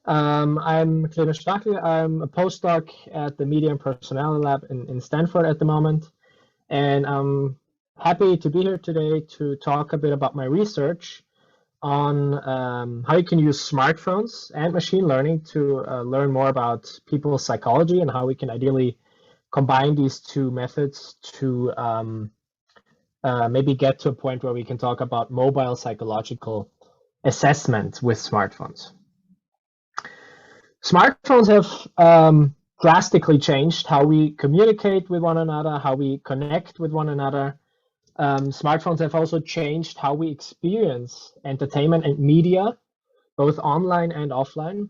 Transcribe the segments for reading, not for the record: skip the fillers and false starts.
I'm Clemens Stachl. I'm a postdoc at the Media and Personality Lab in Stanford at the moment, and I'm happy to be here today to talk a bit about my research on how you can use smartphones and machine learning to learn more about people's psychology and how we can ideally combine these two methods to maybe get to a point where we can talk about mobile psychological assessment with smartphones. Smartphones have drastically changed how we communicate with one another, how we connect with one another. Smartphones have also changed how we experience entertainment and media, both online and offline.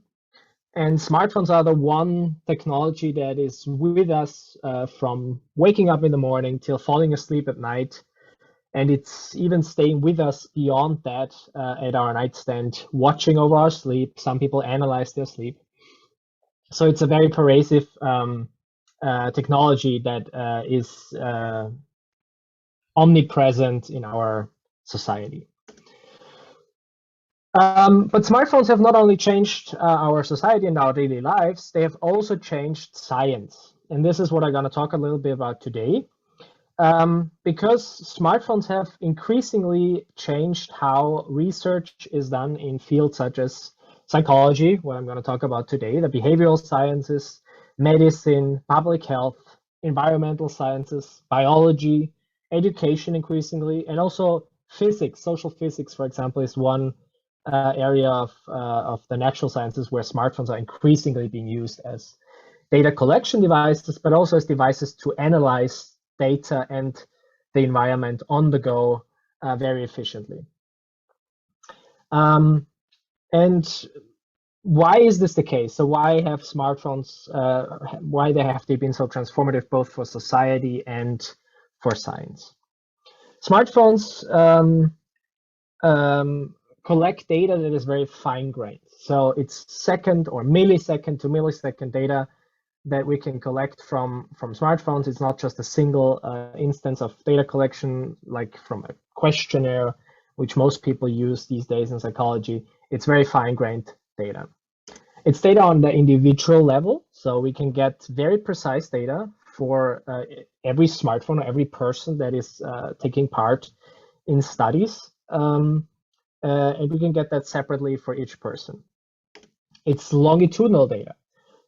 And smartphones are the one technology that is with us from waking up in the morning till falling asleep at night. And it's even staying with us beyond that at our nightstand, watching over our sleep. Some people analyze their sleep. So it's a very pervasive technology that is omnipresent in our society. But smartphones have not only changed our society and our daily lives, they have also changed science. And this is what I'm going to talk a little bit about today. Because smartphones have increasingly changed how research is done in fields such as psychology, what I'm going to talk about today, the behavioral sciences, medicine, public health, environmental sciences, biology, education increasingly, and also physics. Social physics, for example, is one area of the natural sciences where smartphones are increasingly being used as data collection devices, but also as devices to analyze data and the environment on the go very efficiently. And why is this the case? So why have smartphones, why have they been so transformative both for society and for science? Smartphones collect data that is very fine-grained. So it's second or millisecond to millisecond data that we can collect from smartphones. It's not just a single instance of data collection, like from a questionnaire, which most people use these days in psychology. It's very fine-grained data. It's data on the individual level, so we can get very precise data for every smartphone or every person that is taking part in studies, and we can get that separately for each person. It's longitudinal data,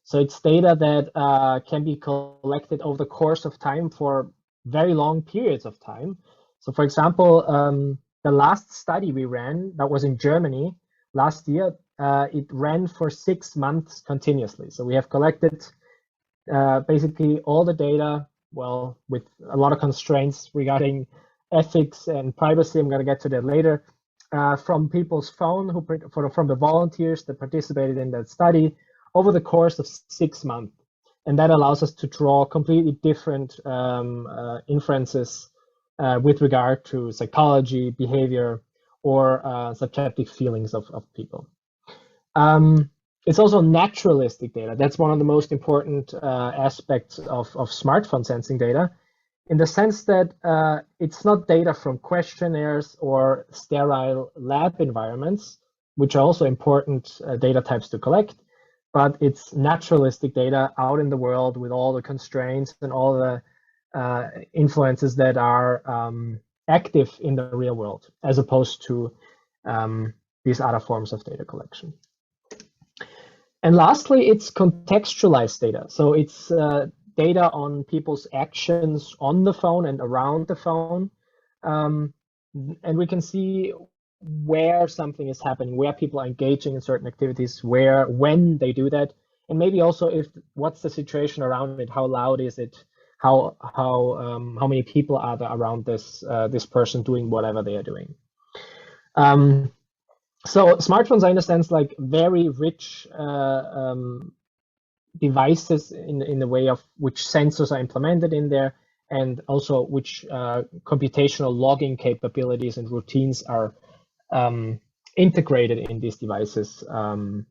so it's data that can be collected over the course of time for very long periods of time. So for example, the last study we ran, that was in Germany last year, it ran for 6 months continuously. So we have collected basically all the data, well, with a lot of constraints regarding ethics and privacy. I'm going to get to that later. From people's phone, from the volunteers that participated in that study over the course of 6 months. And that allows us to draw completely different inferences with regard to psychology, behavior, or subjective feelings of people. It's also naturalistic data. That's one of the most important aspects of smartphone sensing data, in the sense that it's not data from questionnaires or sterile lab environments, which are also important data types to collect, but it's naturalistic data out in the world with all the constraints and all the influences that are active in the real world, as opposed to these other forms of data collection. And lastly, it's contextualized data. So it's data on people's actions on the phone and around the phone. And we can see where something is happening, where people are engaging in certain activities, when they do that, and maybe also what's the situation around it, how loud is it, how many people are there around this person doing whatever they are doing. So smartphones are in a sense like very rich devices in the way of which sensors are implemented in there, and also which computational logging capabilities and routines are integrated in these devices on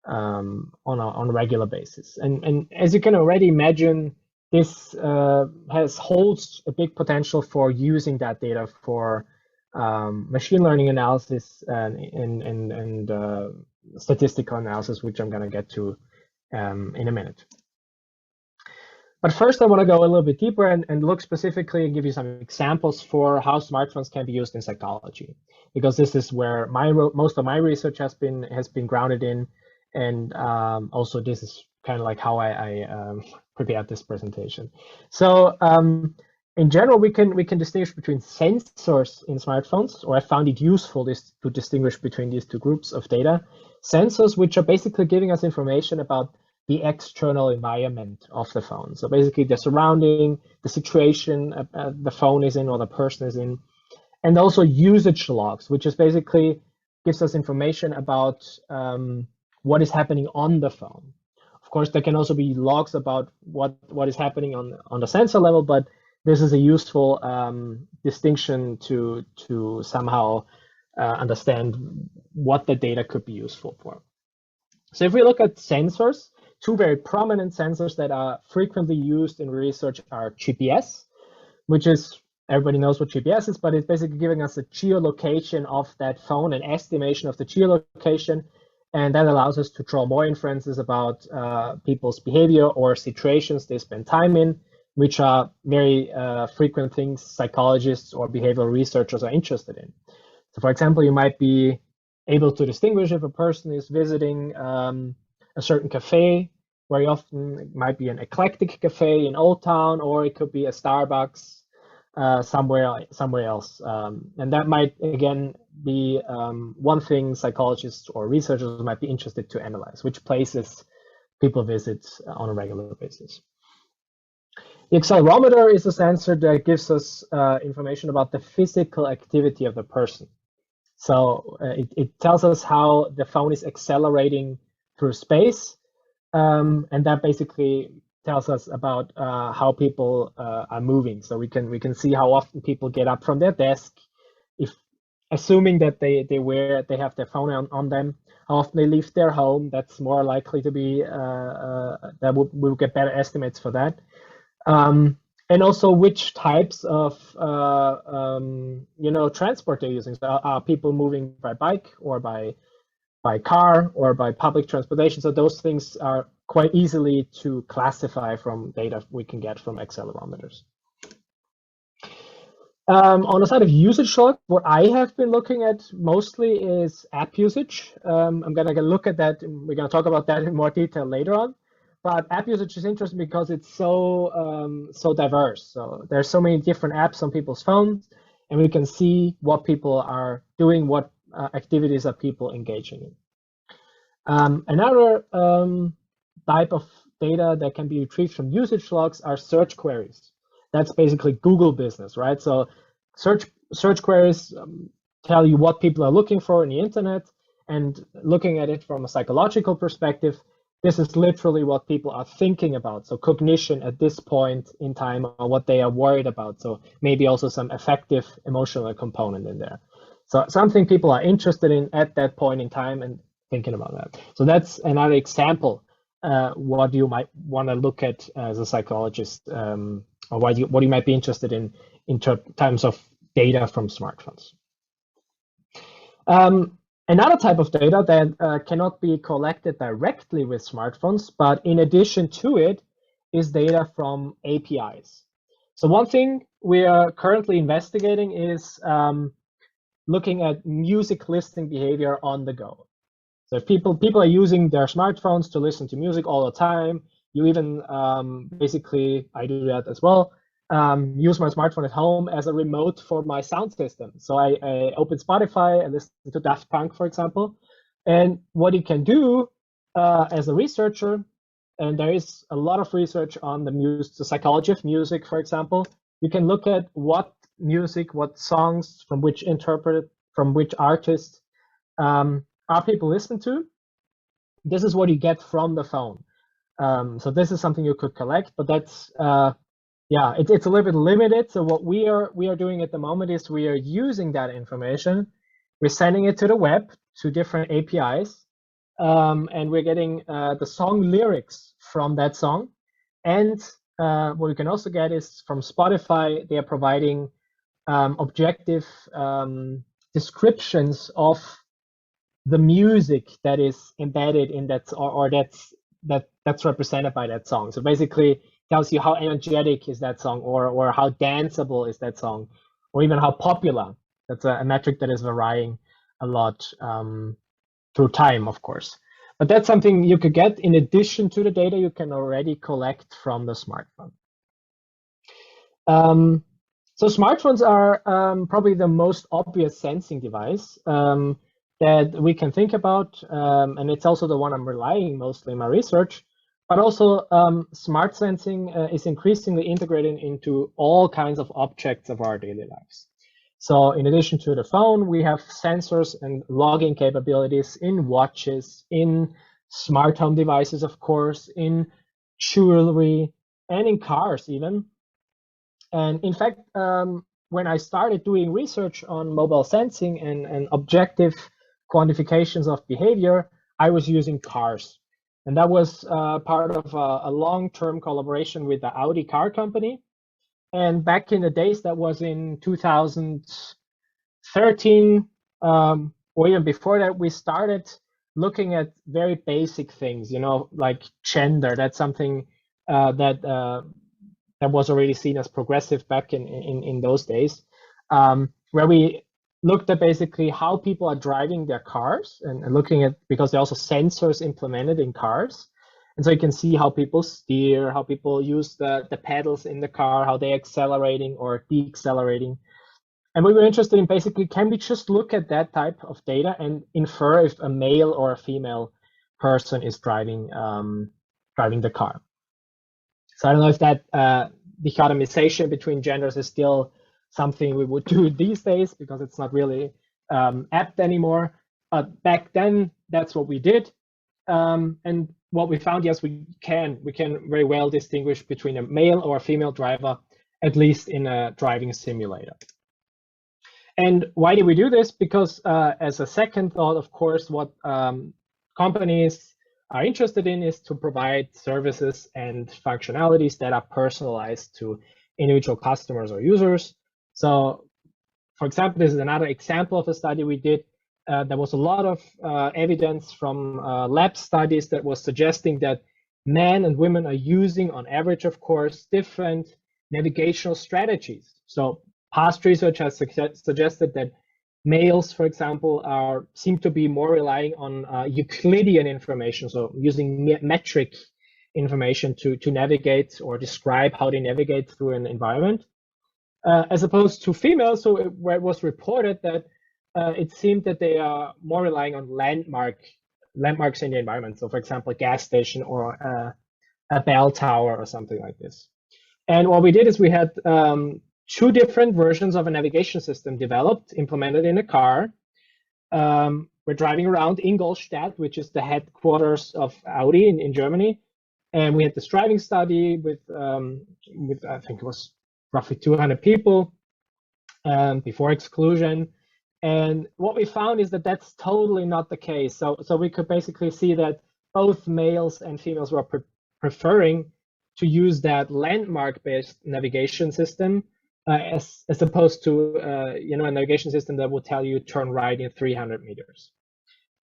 a regular basis. And as you can already imagine, this holds a big potential for using that data for machine learning analysis and statistical analysis, which I'm going to get to in a minute. But first, I want to go a little bit deeper and look specifically and give you some examples for how smartphones can be used in psychology, because this is where most of my research has been grounded in, and also this is kind of like how I prepared this presentation. So in general, we can distinguish between sensors in smartphones, or I found it useful to distinguish between these two groups of data. Sensors, which are basically giving us information about the external environment of the phone. So basically the surrounding, the situation the phone is in or the person is in, and also usage logs, which is basically gives us information about what is happening on the phone. Of course, there can also be logs about what is happening on the sensor level, but this is a useful distinction to somehow understand what the data could be useful for. So if we look at sensors, two very prominent sensors that are frequently used in research are GPS, which is, everybody knows what GPS is, but it's basically giving us a geolocation of that phone, an estimation of the geolocation, and that allows us to draw more inferences about people's behavior or situations they spend time in, which are very frequent things psychologists or behavioral researchers are interested in. So for example, you might be able to distinguish if a person is visiting a certain cafe. Very often it might be an eclectic cafe in Old Town, or it could be a Starbucks somewhere else. And that might, again, be one thing psychologists or researchers might be interested to analyze, which places people visit on a regular basis. The accelerometer is a sensor that gives us information about the physical activity of the person. So it tells us how the phone is accelerating through space, and that basically tells us about how people are moving. So we can see how often people get up from their desk, if assuming that they have their phone on them. How often they leave their home. That's more likely to be we'll get better estimates for that. And also which types of transport they're using. So are people moving by bike or by car or by public transportation? So those things are quite easily to classify from data we can get from accelerometers. On the side of usage log, what I have been looking at mostly is app usage. I'm going to look at that. We're going to talk about that in more detail later on. But app usage is interesting because it's so diverse. So there's so many different apps on people's phones, and we can see what people are doing, what activities are people engaging in. Another type of data that can be retrieved from usage logs are search queries. That's basically Google business, right? So search queries tell you what people are looking for in the internet, and looking at it from a psychological perspective, this is literally what people are thinking about. So cognition at this point in time, or what they are worried about. So maybe also some affective emotional component in there. So something people are interested in at that point in time and thinking about that. So that's another example what you might want to look at as a psychologist, or what you might be interested in terms of data from smartphones. Another type of data that cannot be collected directly with smartphones, but in addition to it, is data from APIs. So one thing we are currently investigating is looking at music listening behavior on the go. So if people are using their smartphones to listen to music all the time, you even basically, I do that as well, use my smartphone at home as a remote for my sound system. So I open Spotify and listen to Daft Punk, for example. And what you can do as a researcher, and there is a lot of research on the psychology of music, for example, you can look at what music, what songs, from which artists are people listening to. This is what you get from the phone. So this is something you could collect, but that's it's a little bit limited. So what we are doing at the moment is we are using that information. We're sending it to the web, to different APIs, and we're getting the song lyrics from that song. And what we can also get is from Spotify, they are providing objective descriptions of the music that is embedded in that, or that's represented by that song. So basically tells you how energetic is that song, or how danceable is that song, or even how popular. That's a metric that is varying a lot through time, of course. But that's something you could get in addition to the data you can already collect from the smartphone. So smartphones are probably the most obvious sensing device that we can think about, and it's also the one I'm relying mostly in my research. But also, smart sensing is increasingly integrated into all kinds of objects of our daily lives. So in addition to the phone, we have sensors and logging capabilities in watches, in smart home devices, of course, in jewelry, and in cars even. And in fact, when I started doing research on mobile sensing and objective quantifications of behavior, I was using cars. And that was part of a long-term collaboration with the Audi car company. And back in the days, that was in 2013, or even before that, we started looking at very basic things, like gender. That's something that was already seen as progressive back in those days, where we looked at basically how people are driving their cars, and looking at, because there are also sensors implemented in cars. And so you can see how people steer, how people use the pedals in the car, how they're accelerating or deaccelerating. And we were interested in basically, can we just look at that type of data and infer if a male or a female person is driving the car? So I don't know if that dichotomization between genders is still something we would do these days, because it's not really apt anymore. But back then, that's what we did. And what we found, yes, we can very well distinguish between a male or a female driver, at least in a driving simulator. And why did we do this? Because as a second thought, of course, what companies are interested in is to provide services and functionalities that are personalized to individual customers or users. So, for example, this is another example of a study we did. There was a lot of evidence from lab studies that was suggesting that men and women are using, on average, of course, different navigational strategies. So past research has suggested that males, for example, seem to be more relying on Euclidean information, so using metric information to navigate or describe how they navigate through an environment, as opposed to females, where it was reported that it seemed that they are more relying on landmarks in the environment. So, for example, a gas station or a bell tower or something like this. And what we did is we had two different versions of a navigation system developed, implemented in a car. We're driving around Ingolstadt, which is the headquarters of Audi in Germany. And we had this driving study with I think it was roughly 200 people before exclusion. And what we found is that that's totally not the case. So we could basically see that both males and females were preferring to use that landmark-based navigation system as opposed to a navigation system that would tell you turn right in 300 meters.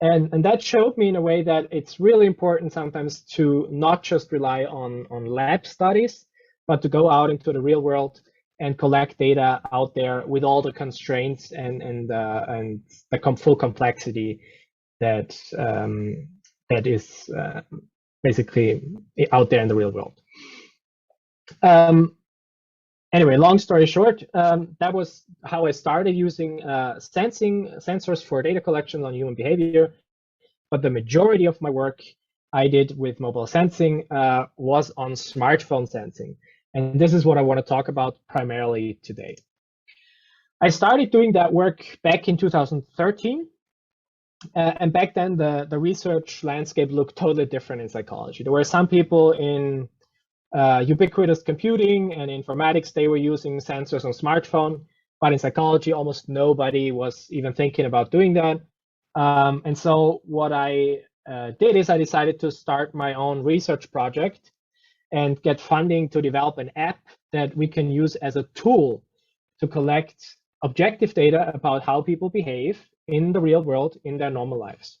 And that showed me in a way that it's really important sometimes to not just rely on lab studies, but to go out into the real world and collect data out there with all the constraints and the full complexity that is basically out there in the real world. Anyway, long story short, that was how I started using sensors for data collection on human behavior. But the majority of my work I did with mobile sensing was on smartphone sensing. And this is what I want to talk about primarily today. I started doing that work back in 2013. And back then, the research landscape looked totally different in psychology. There were some people in ubiquitous computing and informatics, they were using sensors on smartphone, but in psychology, almost nobody was even thinking about doing that. And so what I did is I decided to start my own research project and get funding to develop an app that we can use as a tool to collect objective data about how people behave in the real world in their normal lives.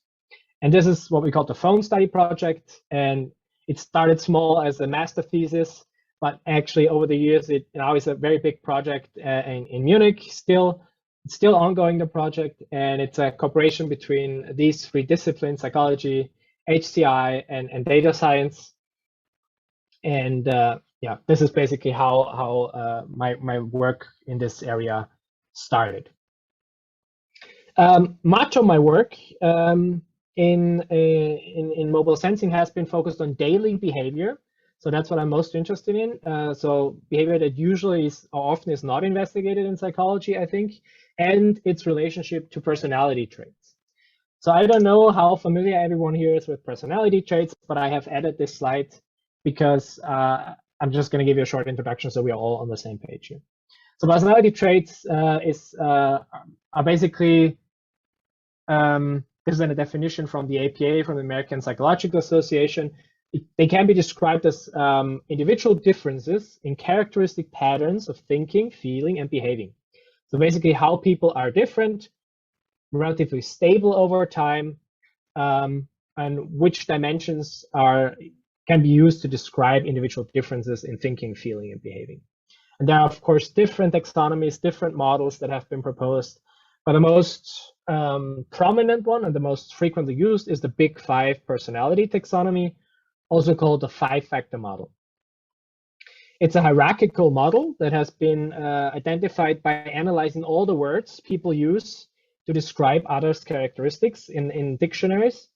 And this is what we call the phone study project. And it started small as a master thesis, but actually over the years, it now is a very big project in Munich. It's still ongoing, the project, and it's a cooperation between these three disciplines: psychology, HCI, and data science. And yeah, this is basically how my work in this area started. Much of my work in mobile sensing has been focused on daily behavior. So that's what I'm most interested in. So behavior that usually is or often is not investigated in psychology, I think, and its relationship to personality traits. So I don't know how familiar everyone here is with personality traits, but I have added this slide because I'm just going to give you a short introduction so we are all on the same page here. So personality traits are basically, this is a definition from the APA, from the American Psychological Association. They can be described as individual differences in characteristic patterns of thinking, feeling, and behaving. So basically how people are different, relatively stable over time, and which dimensions can be used to describe individual differences in thinking, feeling, and behaving. And there are, of course, different taxonomies, different models that have been proposed. But the most prominent one and the most frequently used is the Big Five personality taxonomy, also called the five-factor model. It's a hierarchical model that has been identified by analyzing all the words people use to describe others' characteristics in dictionaries.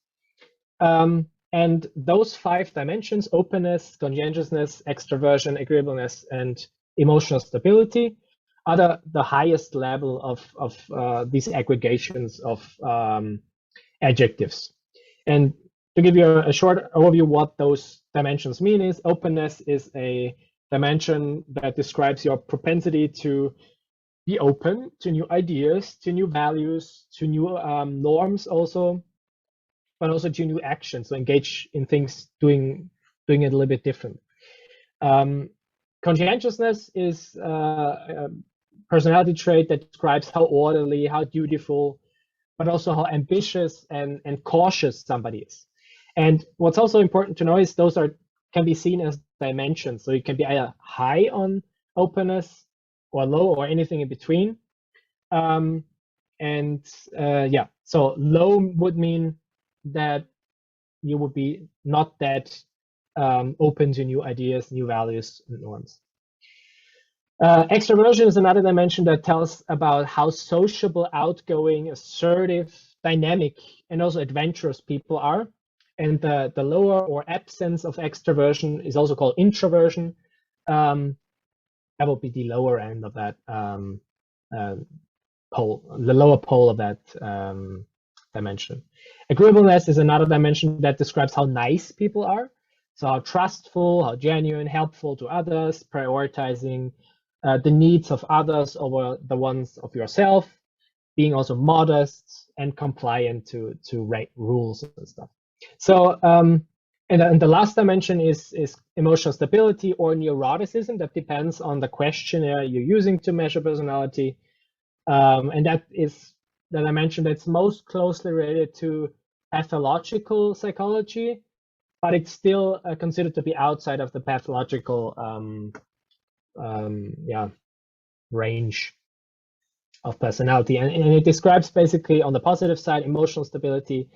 And those five dimensions: openness, conscientiousness, extroversion, agreeableness, and emotional stability, are the highest level of these aggregations of adjectives. And to give you a short overview, what those dimensions mean is openness is a dimension that describes your propensity to be open to new ideas, to new values, to new norms also, but also to new actions, so engage in things, doing it a little bit different. Conscientiousness is a personality trait that describes how orderly, how dutiful, but also how ambitious and cautious somebody is. And what's also important to know is those can be seen as dimensions. So it can be either high on openness or low or anything in between. Yeah, so low would mean that you would be not that open to new ideas, new values, and norms. Extroversion is another dimension that tells about how sociable, outgoing, assertive, dynamic, and also adventurous people are. And the lower or absence of extroversion is also called introversion. That will be the lower end of that pole, the lower pole of that dimension. Agreeableness is another dimension that describes how nice people are. So how trustful, how genuine, helpful to others, prioritizing the needs of others over the ones of yourself, being also modest and compliant to rules and stuff. So, and the last dimension is emotional stability or neuroticism. That depends on the questionnaire you're using to measure personality. And that is the dimension that's most closely related to pathological psychology, but it's still considered to be outside of the pathological range of personality. And it describes basically, on the positive side, emotional stability,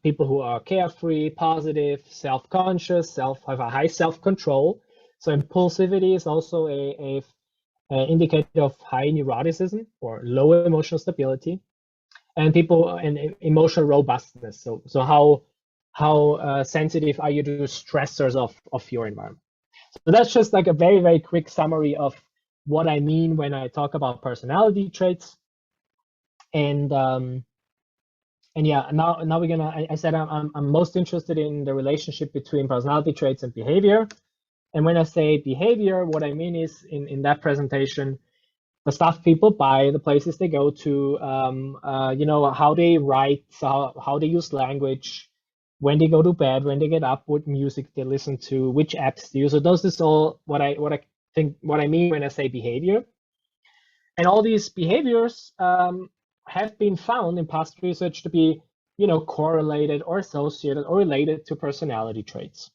people who are carefree, positive, self-conscious, have a high self-control. So impulsivity is also a indicator of high neuroticism or low emotional stability, and people and emotional robustness. So how sensitive are you to stressors of your environment? So that's just like a very, very quick summary of what I mean when I talk about personality traits. And yeah, now we're gonna. I said I'm most interested in the relationship between personality traits and behavior. And when I say behavior, what I mean is in that presentation, the stuff people buy, the places they go to, how they write, how they use language, when they go to bed, when they get up, what music they listen to, which apps they use. So those is all what I mean when I say behavior. And all these behaviors have been found in past research to be, correlated or associated or related to personality traits.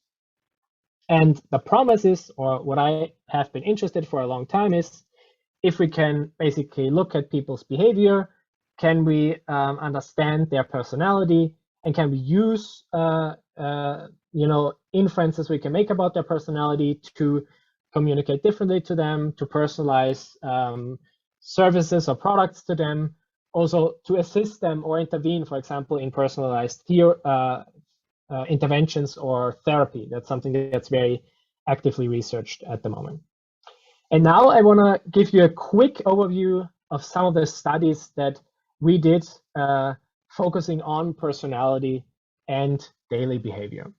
And the promise is, or what I have been interested for a long time is, if we can basically look at people's behavior, can we understand their personality, and can we use inferences we can make about their personality to communicate differently to them, to personalize services or products to them, also to assist them or intervene, for example, in personalized interventions or therapy. That's something that's very actively researched at the moment. And now I want to give you a quick overview of some of the studies that we did focusing on personality and daily behavior.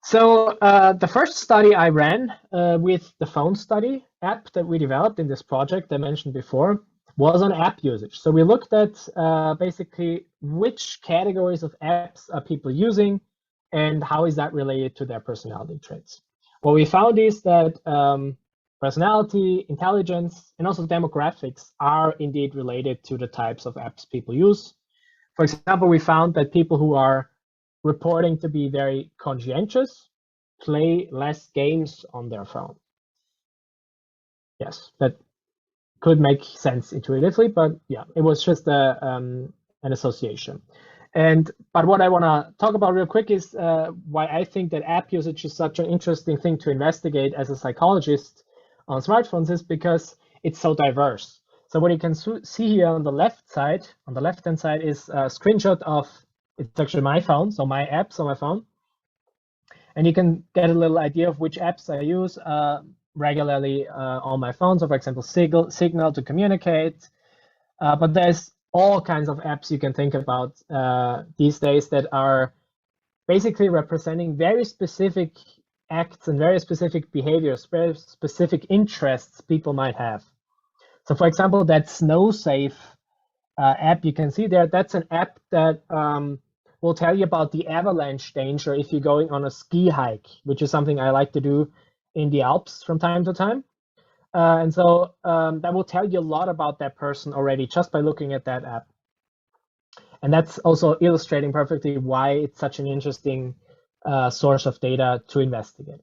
So the first study I ran with the phone study app that we developed in this project I mentioned before was on app usage. So we looked at basically which categories of apps are people using and how is that related to their personality traits. What we found is that personality, intelligence, and also demographics are indeed related to the types of apps people use. For example, we found that people who are reporting to be very conscientious play less games on their phone. Yes, that could make sense intuitively, but yeah, it was just an association. But what I want to talk about real quick is why I think that app usage is such an interesting thing to investigate as a psychologist on smartphones is because it's so diverse. So what you can see here on the left-hand side is a screenshot of, it's actually my phone, so my apps on my phone. And you can get a little idea of which apps I use regularly on my phone. So for example, Signal to communicate, but there's all kinds of apps you can think about these days that are basically representing very specific acts and very specific behaviors, very specific interests people might have. So for example, that SnowSafe app you can see there, that's an app that will tell you about the avalanche danger if you're going on a ski hike, which is something I like to do in the Alps from time to time. And so that will tell you a lot about that person already just by looking at that app. And that's also illustrating perfectly why it's such an interesting source of data to investigate.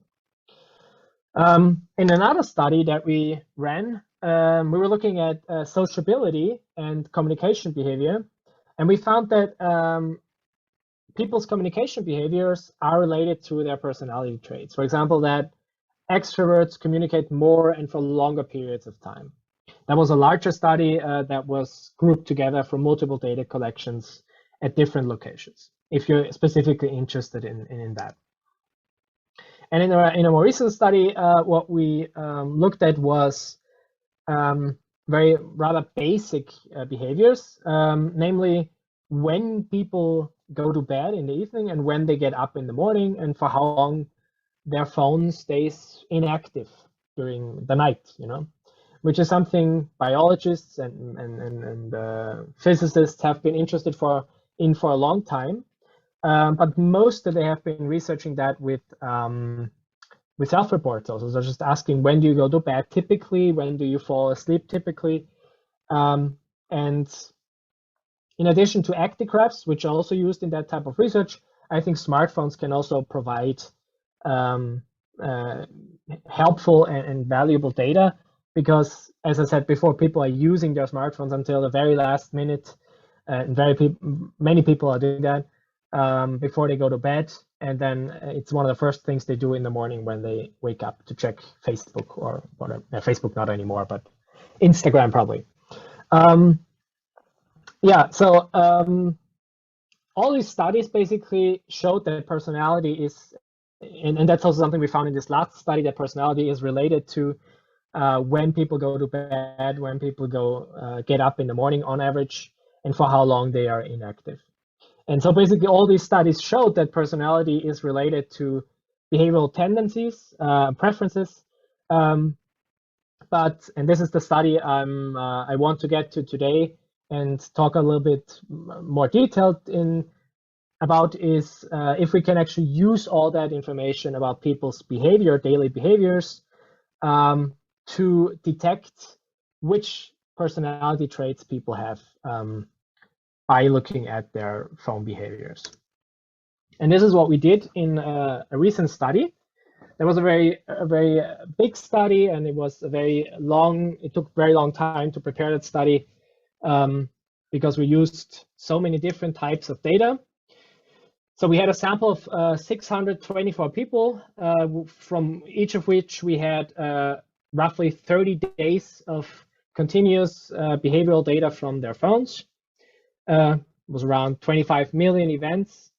In another study that we ran, we were looking at sociability and communication behavior. And we found that people's communication behaviors are related to their personality traits. For example, that extroverts communicate more and for longer periods of time. That was a larger study that was grouped together from multiple data collections at different locations, if you're specifically interested in that. And in a more recent study, what we looked at was very rather basic behaviors, namely when people go to bed in the evening and when they get up in the morning and for how long their phone stays inactive during the night, which is something biologists and physicists have been interested in for a long time. But most of they have been researching that with self-reports also. So just asking, when do you go to bed typically? When do you fall asleep typically? And in addition to actigraphs, which are also used in that type of research, I think smartphones can also provide helpful and valuable data because, as I said before, people are using their smartphones until the very last minute, and many people are doing that before they go to bed, and then it's one of the first things they do in the morning when they wake up to check Facebook or whatever. Facebook not anymore, but Instagram probably. Yeah, so all these studies basically showed that personality is, and that's also something we found in this last study, that personality is related to when people go to bed, when people get up in the morning on average, and for how long they are inactive. And so basically all these studies showed that personality is related to behavioral tendencies, preferences. And this is the study I want to get to today and talk a little bit more detailed about is if we can actually use all that information about people's behavior, daily behaviors, to detect which personality traits people have by looking at their phone behaviors. And this is what we did in a recent study. There was a very big study, and it was it took very long time to prepare that study because we used so many different types of data. So we had a sample of 624 people, from each of which we had roughly 30 days of continuous behavioral data from their phones. It was around 25 million events.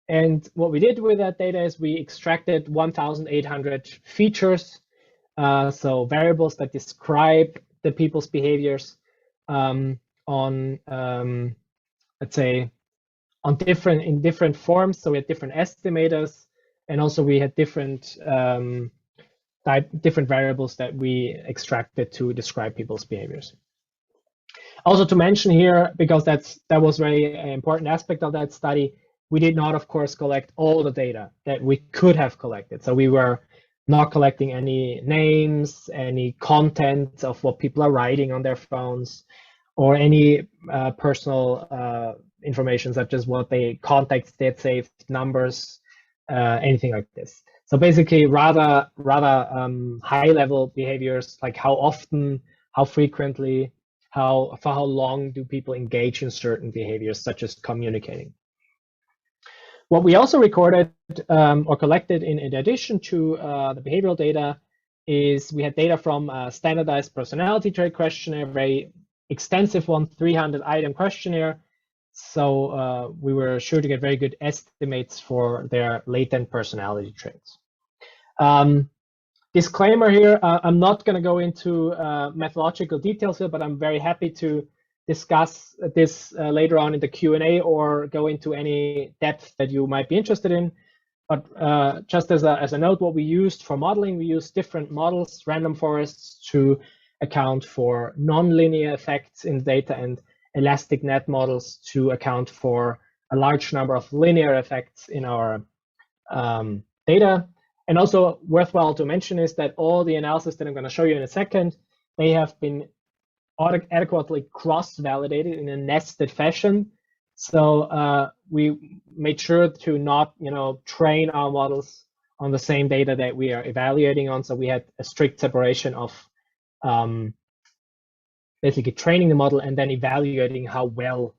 And what we did with that data is we extracted 1,800 features, so variables that describe the people's behaviors on, let's say, in different forms. So we had different estimators, and also we had different variables that we extracted to describe people's behaviors. Also to mention here, because that was very important aspect of that study, we did not, of course, collect all the data that we could have collected. So we were not collecting any names, any content of what people are writing on their phones, or any personal information such as what they contacts they had saved, numbers, anything like this. So basically rather high-level behaviors, like how often, how frequently, for how long do people engage in certain behaviors, such as communicating. What we also recorded or collected in addition to the behavioral data is we had data from a standardized personality trait questionnaire, very extensive one, 300-item questionnaire. So we were sure to get very good estimates for their latent personality traits. Disclaimer here, I'm not going to go into methodological details here, but I'm very happy to discuss this later on in the Q&A or go into any depth that you might be interested in. But just as a note, what we used for modeling, we used different models, random forests, to account for nonlinear effects in data, and elastic net models to account for a large number of linear effects in our data. And also worthwhile to mention is that all the analysis that I'm going to show you in a second, they have been adequately cross-validated in a nested fashion. So we made sure to not, train our models on the same data that we are evaluating on. So we had a strict separation of basically training the model and then evaluating how well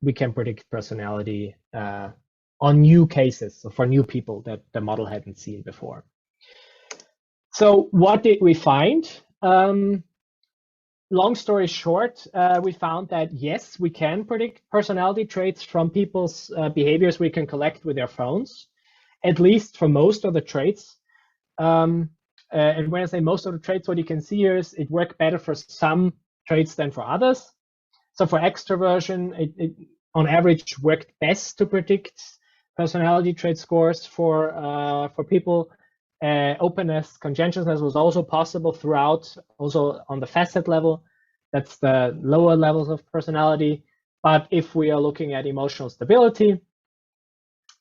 we can predict personality on new cases, so for new people that the model hadn't seen before. So what did we find? Long story short, we found that yes, we can predict personality traits from people's behaviors we can collect with their phones, at least for most of the traits. And when I say most of the traits, what you can see here is it worked better for some traits than for others. So for extroversion, it on average worked best to predict personality trait scores for people. Openness, conscientiousness was also possible throughout, also on the facet level. That's the lower levels of personality. But if we are looking at emotional stability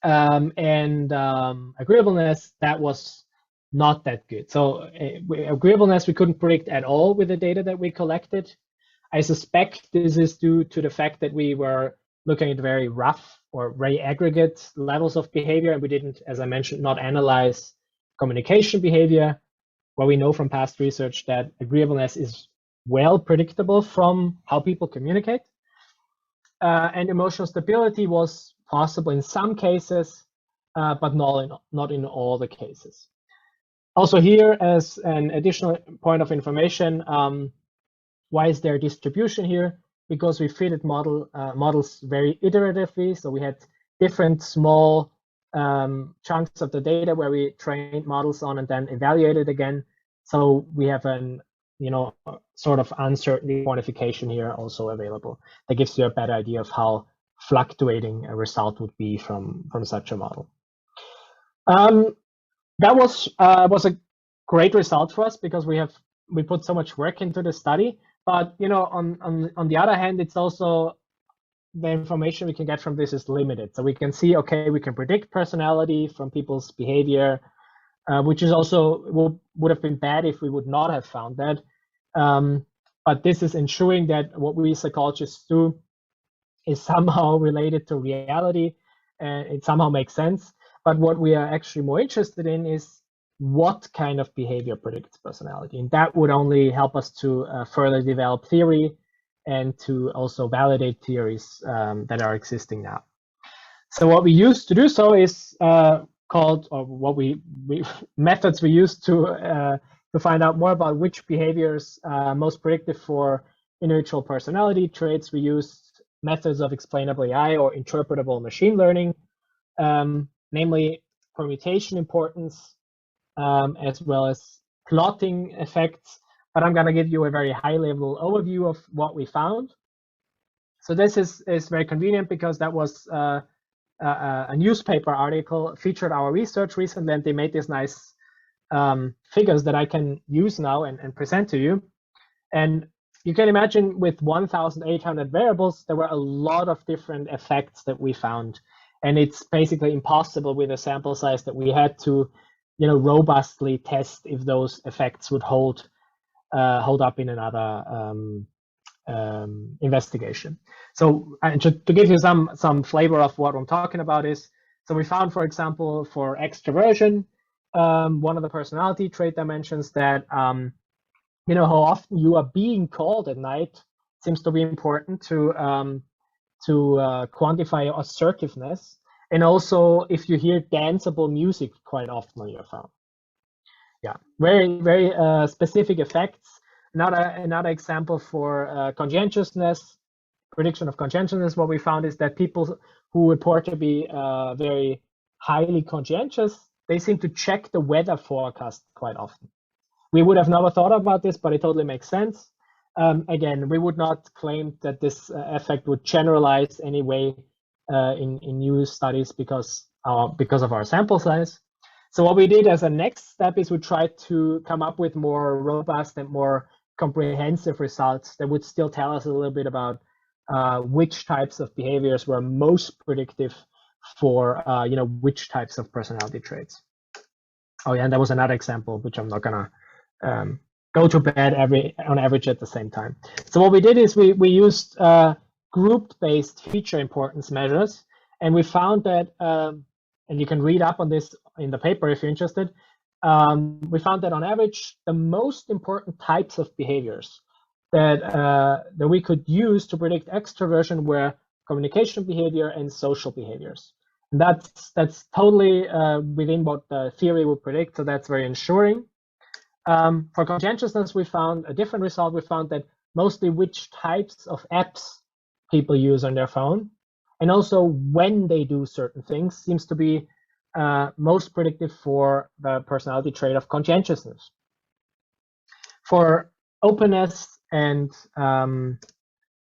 and agreeableness, that was not that good. So agreeableness, we couldn't predict at all with the data that we collected. I suspect this is due to the fact that we were looking at very rough or very aggregate levels of behavior, and we didn't, as I mentioned, not analyze communication behavior, where we know from past research that agreeableness is well predictable from how people communicate. And emotional stability was possible in some cases, but not in all the cases. Also here, as an additional point of information, why is there distribution here? Because we fitted models very iteratively. So we had different small chunks of the data where we trained models on and then evaluated again. So we have an sort of uncertainty quantification here also available. That gives you a better idea of how fluctuating a result would be from such a model. That was a great result for us because we put so much work into the study. But on the other hand, it's also the information we can get from this is limited. So we can see, okay, we can predict personality from people's behavior, which is also would have been bad if we would not have found that. But this is ensuring that what we psychologists do is somehow related to reality, and it somehow makes sense. But what we are actually more interested in is what kind of behavior predicts personality. And that would only help us to further develop theory and to also validate theories that are existing now. So what we use to do so is called, or what we methods we use to find out more about which behaviors are most predictive for individual personality traits. We use methods of explainable AI or interpretable machine learning, namely permutation importance, as well as plotting effects. But I'm going to give you a very high-level overview of what we found. So this is very convenient because that was a newspaper article featured our research recently, and they made these nice figures that I can use now and present to you. And you can imagine with 1,800 variables, there were a lot of different effects that we found. And it's basically impossible with a sample size that we had to, robustly test if those effects would hold up in another investigation. So to give you some flavor of what I'm talking about is, so we found, for example, for extroversion, one of the personality trait dimensions that how often you are being called at night seems to be important to quantify assertiveness, and also if you hear danceable music quite often on your phone. Yeah, very, very specific effects. Another example for conscientiousness, prediction of conscientiousness, what we found is that people who report to be very highly conscientious, they seem to check the weather forecast quite often. We would have never thought about this, but it totally makes sense. Again, we would not claim that this effect would generalize anyway in new studies because of our sample size. So what we did as a next step is we tried to come up with more robust and more comprehensive results that would still tell us a little bit about which types of behaviors were most predictive for which types of personality traits. Oh yeah, and that was another example which I'm not gonna go to bed on average at the same time. So what we did is we used group-based feature importance measures, and we found that, and you can read up on this in the paper if you're interested, we found that on average, the most important types of behaviors that we could use to predict extroversion were communication behavior and social behaviors. And that's totally within what the theory would predict, so that's very ensuring. For conscientiousness, we found a different result. We found that mostly which types of apps people use on their phone, and also when they do certain things, seems to be most predictive for the personality trait of conscientiousness. For openness and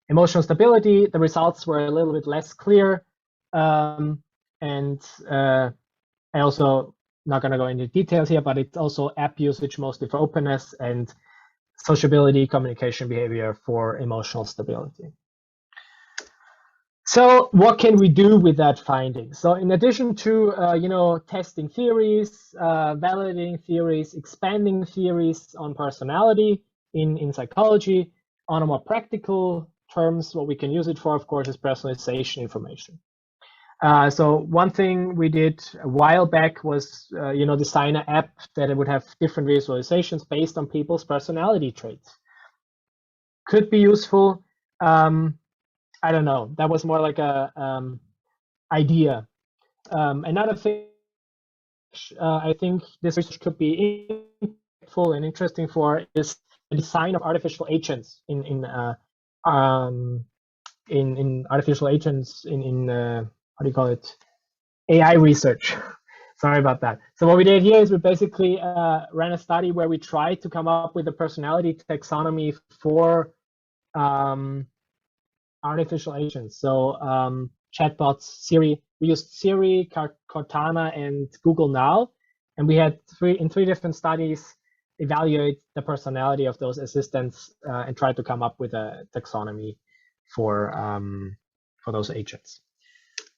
emotional stability, the results were a little bit less clear, and I also not going to go into details here, but it's also app usage mostly for openness and sociability, communication behavior for emotional stability. So what can we do with that finding? So in addition to testing theories, validating theories, expanding theories on personality in psychology, on a more practical terms, what we can use it for, of course, is personalization information. So one thing we did a while back was, design an app that would have different visualizations based on people's personality traits. Could be useful. I don't know. That was more like a idea. Another thing I think this research could be impactful and interesting for is the design of artificial agents in artificial agents in how do you call it? AI research. Sorry about that. So what we did here is we basically ran a study where we tried to come up with a personality taxonomy for artificial agents. So chatbots, Siri. We used Siri, Cortana, and Google Now, and we had three different studies evaluate the personality of those assistants and try to come up with a taxonomy for those agents.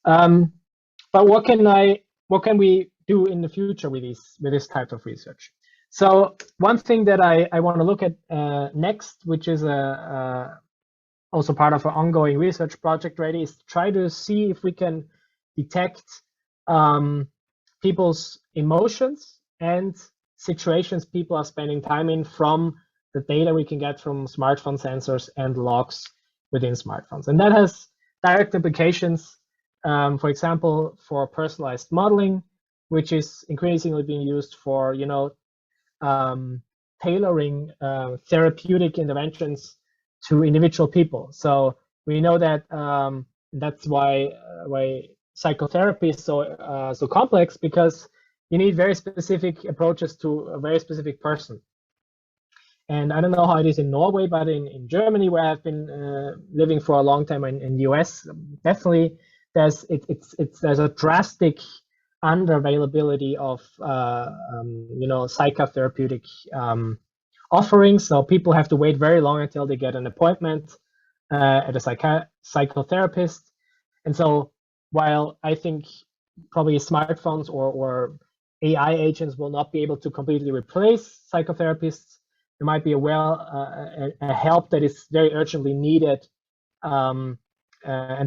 But what can we do in the future with this type of research? So one thing that I want to look at next, which is also part of an ongoing research project ready, is to try to see if we can detect people's emotions and situations people are spending time in from the data we can get from smartphone sensors and logs within smartphones. And that has direct implications, for example, for personalized modeling, which is increasingly being used for, tailoring therapeutic interventions to individual people. So we know that that's why psychotherapy is so complex, because you need very specific approaches to a very specific person. And I don't know how it is in Norway, but in Germany, where I've been living for a long time, in the US, definitely there's a drastic underavailability of psychotherapeutic offerings. So people have to wait very long until they get an appointment at a psychotherapist. And so while I think probably smartphones or AI agents will not be able to completely replace psychotherapists, there might be a help that is very urgently needed, and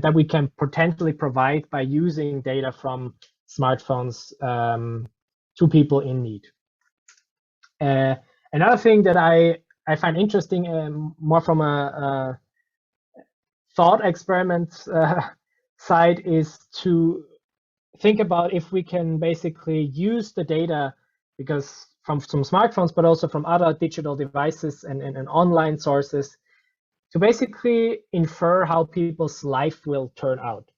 that we can potentially provide by using data from smartphones to people in need. Another thing that I find interesting, more from a thought experiment side, is to think about if we can basically use the data, because from smartphones, but also from other digital devices and online sources, to basically infer how people's life will turn out.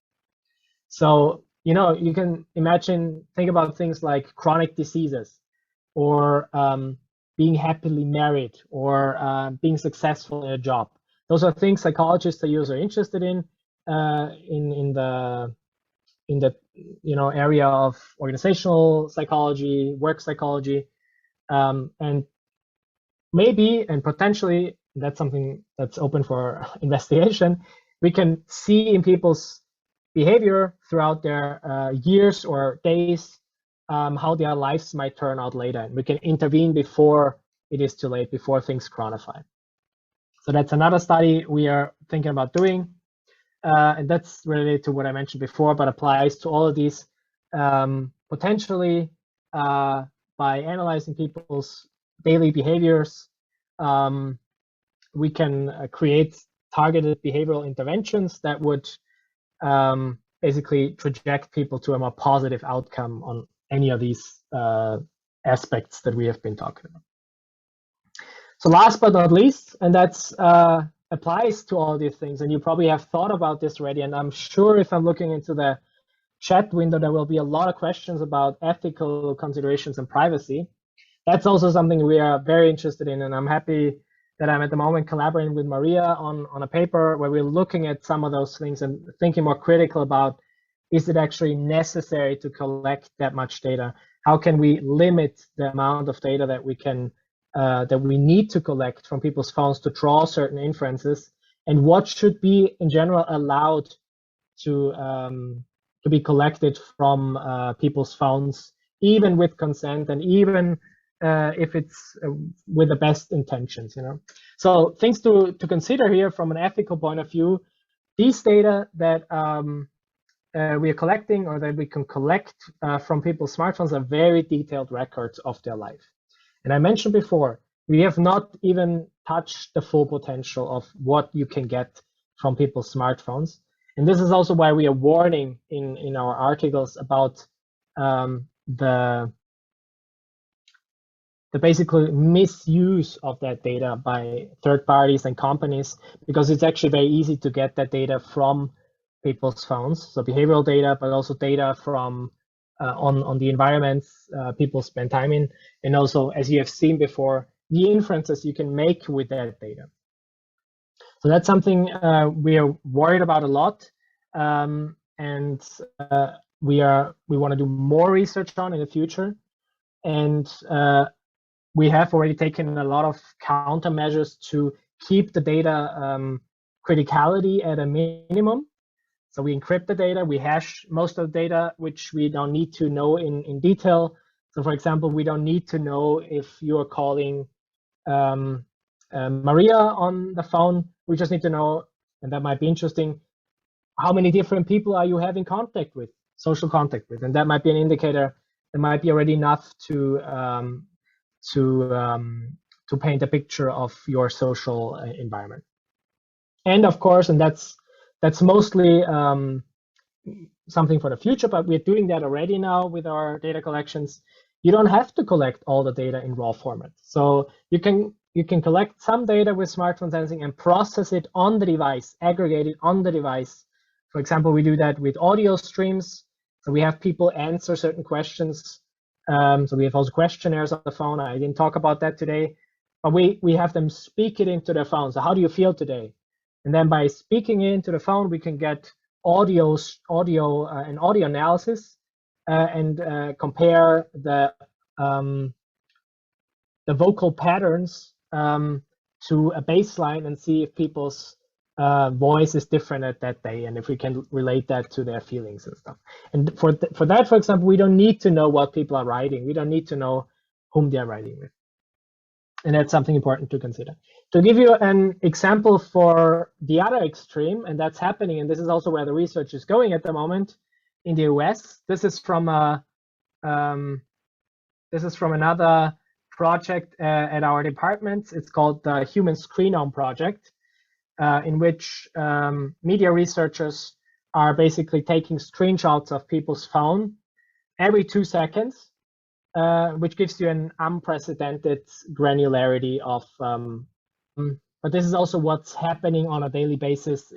So, you can think about things like chronic diseases, or being happily married, or being successful in a job. Those are things psychologists are interested in the area of organizational psychology, work psychology, and maybe and potentially that's something that's open for investigation. We can see in people's behavior throughout their years or days how their lives might turn out later, and we can intervene before it is too late, before things chronify. So that's another study we are thinking about doing. And that's related to what I mentioned before, but applies to all of these. Potentially, by analyzing people's daily behaviors, we can create targeted behavioral interventions that would basically traject people to a more positive outcome on any of these aspects that we have been talking about. So last but not least, and that's applies to all these things, and you probably have thought about this already, and I'm sure if I'm looking into the chat window, there will be a lot of questions about ethical considerations and privacy. That's also something we are very interested in, and I'm happy that I'm at the moment collaborating with Maria on a paper where we're looking at some of those things and thinking more critical about, is it actually necessary to collect that much data? How can we limit the amount of data that we need to collect from people's phones to draw certain inferences, and what should be in general allowed to be collected from people's phones, even with consent, and even if it's with the best intentions, So things to consider here from an ethical point of view: these data that we are collecting, or that we can collect from people's smartphones, are very detailed records of their life. And I mentioned before, we have not even touched the full potential of what you can get from people's smartphones. And this is also why we are warning in our articles about the basically misuse of that data by third parties and companies, because it's actually very easy to get that data from people's phones. So behavioral data, but also data from on the environments people spend time in, and also, as you have seen before, the inferences you can make with that data. So that's something we are worried about a lot, and we want to do more research on in the future. And we have already taken a lot of countermeasures to keep the data criticality at a minimum. So we encrypt the data, we hash most of the data, which we don't need to know in detail. So for example, we don't need to know if you are calling Maria on the phone. We just need to know, and that might be interesting, how many different people are you having contact with, social contact with, and that might be an indicator. That might be already enough to paint a picture of your social environment. And of course, and that's mostly something for the future, but we're doing that already now with our data collections. You don't have to collect all the data in raw format. So you can collect some data with smartphone sensing and process it on the device, aggregate it on the device. For example, we do that with audio streams. So we have people answer certain questions. So we have also questionnaires on the phone. I didn't talk about that today, but we have them speak it into their phone. So how do you feel today? And then by speaking it into the phone, we can get audio analysis and compare the vocal patterns to a baseline and see if people's voice is different at that day, and if we can relate that to their feelings and stuff. And for that, for example, we don't need to know what people are writing. We don't need to know whom they're writing with. And that's something important to consider. To give you an example for the other extreme, and that's happening, and this is also where the research is going at the moment in the US. This is from another project at our department. It's called the Human Screenome Project, in which media researchers are basically taking screenshots of people's phone every 2 seconds. Which gives you an unprecedented granularity of, but this is also what's happening on a daily basis,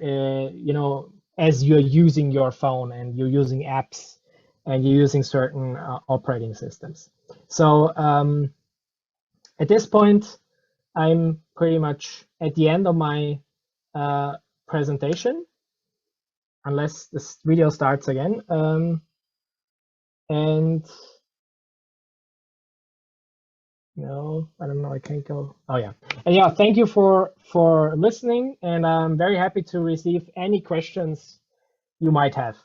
as you're using your phone and you're using apps and you're using certain operating systems. So at this point, I'm pretty much at the end of my presentation, unless this video starts again. And no, I don't know. I can't go. Oh yeah, and yeah. Thank you for listening, and I'm very happy to receive any questions you might have.